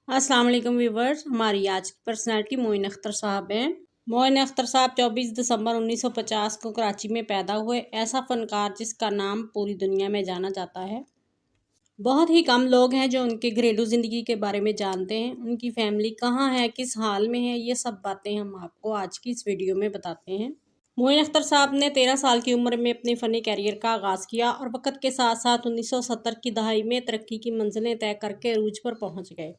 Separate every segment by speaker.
Speaker 1: अस्सलाम वालेकुम व्यूवर्स। हमारी आज की पर्सनैलिटी मोइन अख्तर साहब हैं। मोइन अख्तर साहब 24 दिसंबर 1950 को कराची में पैदा हुए। ऐसा फ़नकार जिसका नाम पूरी दुनिया में जाना जाता है। बहुत ही कम लोग हैं जो उनके घरेलू ज़िंदगी के बारे में जानते हैं। उनकी फैमिली कहाँ है, किस हाल में है, ये सब बातें हम आपको आज की इस वीडियो में बताते हैं। मोइन अख्तर साहब ने 13 साल की उम्र में अपने फ़नी कैरियर का आगाज़ किया और वक़्त के साथ साथ 1970 की दहाई में तरक्की की मंजिलें तय करके अरूज पर पहुँच गए।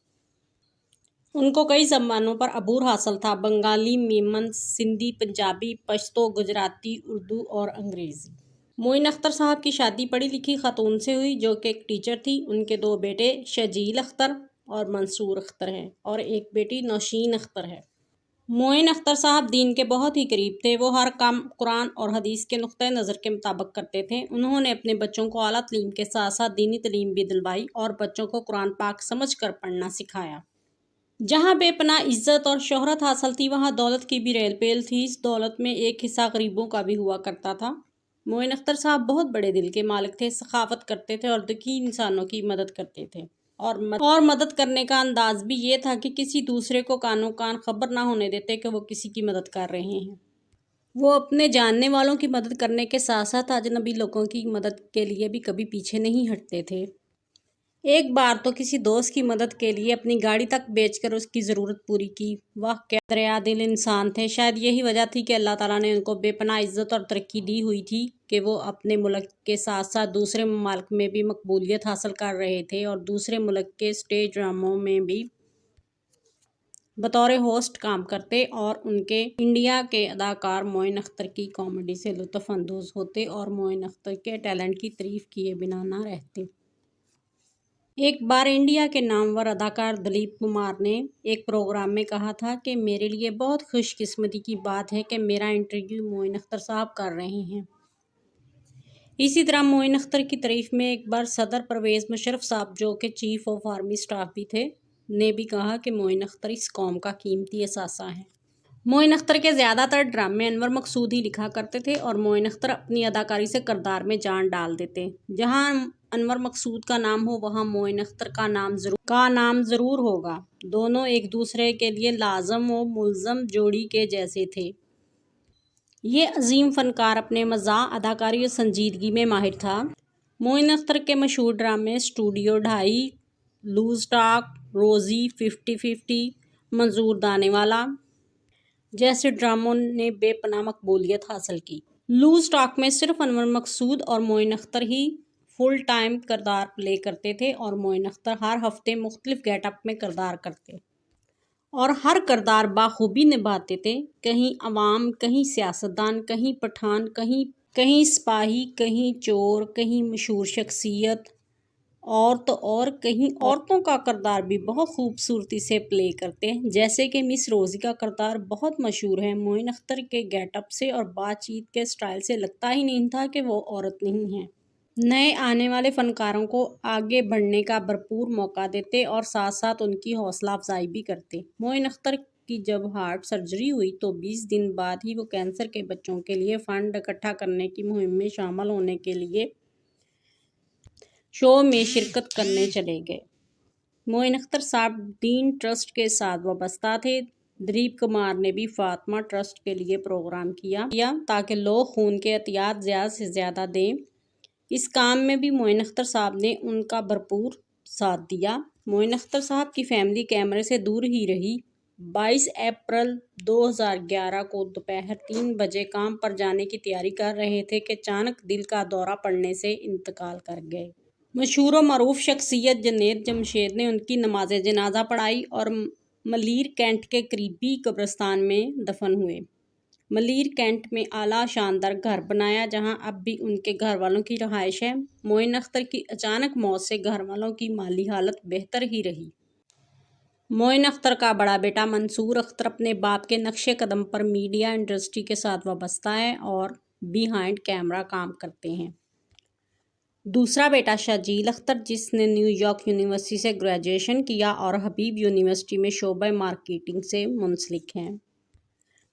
Speaker 1: उनको कई सम्मानों पर अबूर हासिल था। बंगाली, मेमन, सिंधी, पंजाबी, पश्तो, गुजराती, उर्दू और अंग्रेज़ी। मोइन अख्तर साहब की शादी पढ़ी लिखी खातून से हुई जो कि एक टीचर थी। उनके 2 बेटे शजील अख्तर और मंसूर अख्तर हैं और एक बेटी नौशीन अख्तर है। मोइन अख्तर साहब दीन के बहुत ही करीब थे। वो हर काम कुरान और हदीस के नुक्ते नज़र के मुताबिक करते थे। उन्होंने अपने बच्चों को आला तालीम के साथ साथ दीनी तालीम भी दिलवाई और बच्चों को कुरान पाक समझ कर पढ़ना सिखाया। जहाँ बेपनाह इज्जत और शोहरत हासिल थी वहाँ दौलत की भी रेल पेल थी। इस दौलत में एक हिस्सा गरीबों का भी हुआ करता था। मोइन अख्तर साहब बहुत बड़े दिल के मालिक थे, सखावत करते थे और दुखी इंसानों की मदद करते थे। और मदद करने का अंदाज भी ये था कि किसी दूसरे को कानो कान खबर ना होने देते कि वो किसी की मदद कर रहे हैं। वो अपने जानने वालों की मदद करने के साथ साथ अजनबी लोगों की मदद के लिए भी कभी पीछे नहीं हटते थे। एक बार तो किसी दोस्त की मदद के लिए अपनी गाड़ी तक बेचकर उसकी ज़रूरत पूरी की। वह क्या दरिया दिल इंसान थे। शायद यही वजह थी कि अल्लाह ताला ने उनको बेपनाह इज़्ज़त और तरक्की दी हुई थी कि वो अपने मुल्क के साथ साथ दूसरे ममालिक में भी मकबूलियत हासिल कर रहे थे और दूसरे मुल्क के स्टेज ड्रामों में भी बतौर होस्ट काम करते और उनके इंडिया के अदाकार मोइन अख्तर की कॉमेडी से लुत्फ़ अंदोज़ होते और मोइन अख्तर के टैलेंट की तारीफ़ किए बिना ना रहते। एक बार इंडिया के नामवर अदाकार दिलीप कुमार ने एक प्रोग्राम में कहा था कि मेरे लिए बहुत खुशकिस्मती की बात है कि मेरा इंटरव्यू मोइन अख्तर साहब कर रहे हैं। इसी तरह मोइन अख्तर की तारीफ में एक बार सदर परवेज़ मुशर्रफ साहब जो कि चीफ ऑफ आर्मी स्टाफ भी थे ने भी कहा कि मोइन अख्तर इस कौम का कीमती असासा है। मोइन अख्तर के ज़्यादातर ड्रामे अनवर मकसूद ही लिखा करते थे और मोइन अख्तर अपनी अदाकारी से किरदार में जान डाल देते। जहां अनवर मकसूद का नाम हो वहां मोइन अख्तर का नाम ज़रूर होगा। दोनों एक दूसरे के लिए लाजम व मुल्ज़म जोड़ी के जैसे थे। ये अजीम फ़नकार अपने मज़ाह, अदाकारी और संजीदगी में माहिर था। मोइन अख्तर के मशहूर ड्रामे स्टूडियो 2.5, लूज़ टॉक, रोज़ी, 50-50, मंजूर दानेवाला जैसे ड्रामों ने बेपनाह मकबूलियत हासिल की। लूज़ टॉक में सिर्फ अनवर मकसूद और मोइन अख्तर ही फुल टाइम किरदार प्ले करते थे और मोइन अख्तर हर हफ्ते मुख्तलिफ गेटअप में किरदार करते और हर किरदार बाखूबी निभाते थे। कहीं अवाम, कहीं सियासतदान, कहीं पठान, कहीं सिपाही, कहीं चोर, कहीं मशहूर शख्सियत और तो और कहीं औरतों का किरदार भी बहुत खूबसूरती से प्ले करते हैं। जैसे कि मिस रोज़ी का किरदार बहुत मशहूर है। मोइन अख्तर के गेटअप से और बातचीत के स्टाइल से लगता ही नहीं था कि वो औरत नहीं है। नए आने वाले फ़नकारों को आगे बढ़ने का भरपूर मौका देते और साथ साथ उनकी हौसला अफजाई भी करते। मोइन अख्तर की जब हार्ट सर्जरी हुई तो 20 दिन बाद ही वो कैंसर के बच्चों के लिए फ़ंड इकट्ठा करने की मुहिम में शामिल होने के लिए शो में शिरकत करने चले गए। मोइन अख्तर साहब दीन ट्रस्ट के साथ वाबस्ता थे। दिलीप कुमार ने भी फातिमा ट्रस्ट के लिए प्रोग्राम किया ताकि लोग खून के एहतियात ज़्यादा से ज़्यादा दें। इस काम में भी मोइन अख्तर साहब ने उनका भरपूर साथ दिया। मोइन अख्तर साहब की फैमिली कैमरे से दूर ही रही। 22 अप्रैल 2011 को दोपहर 3 बजे काम पर जाने की तैयारी कर रहे थे कि अचानक दिल का दौरा पड़ने से इंतकाल कर गए। मशहूर व मरूफ शख्सियत जनेद जमशेद ने उनकी नमाज जनाजा पढ़ाई और मलीर कैंट के करीबी कब्रिस्तान में दफन हुए। मलीर कैंट में आला शानदार घर बनाया जहां अब भी उनके घर वालों की रहाइश है। मोइन अख्तर की अचानक मौत से घर वालों की माली हालत बेहतर ही रही। मोइन अख्तर का बड़ा बेटा मंसूर अख्तर अपने बाप के नक्शे कदम पर मीडिया इंडस्ट्री के साथ वाबस्ता है और बिहाइंड कैमरा काम करते हैं। दूसरा बेटा शजील अख्तर जिसने न्यूयॉर्क यूनिवर्सिटी से ग्रेजुएशन किया और हबीब यूनिवर्सिटी में शोबे मार्केटिंग से मुंसलिक हैं।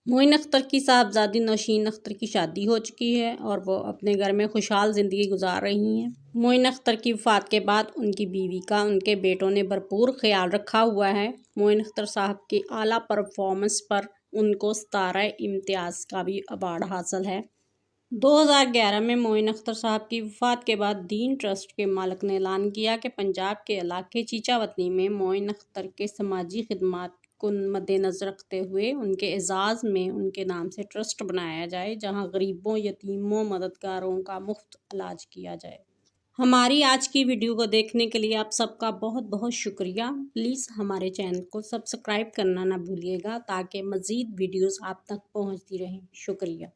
Speaker 1: معین اختر کی صاحبزادی نوشین اختر کی شادی ہو چکی ہے اور وہ اپنے گھر میں خوشحال زندگی گزار رہی ہیں۔ معین اختر کی وفات کے بعد ان کی بیوی کا ان کے بیٹوں نے بھرپور خیال رکھا ہوا ہے۔ معین اختر صاحب کی اعلیٰ پرفارمنس پر ان کو ستارہ امتیاز کا بھی ایوارڈ حاصل ہے۔ 2011 میں معین اختر صاحب کی وفات کے بعد دین ٹرسٹ کے مالک نے اعلان کیا کہ پنجاب کے علاقے چیچا وطنی میں معین اختر کے سماجی خدمات کو مد نظر رکھتے ہوئے ان کے اعزاز میں ان کے نام سے ٹرسٹ بنایا جائے جہاں غریبوں، یتیموں، مددگاروں کا مفت علاج کیا جائے۔ ہماری آج کی ویڈیو کو دیکھنے کے لیے آپ سب کا بہت بہت شکریہ۔ پلیز ہمارے چینل کو سبسکرائب کرنا نہ بھولیے گا تاکہ مزید ویڈیوز آپ تک پہنچتی رہیں۔ شکریہ۔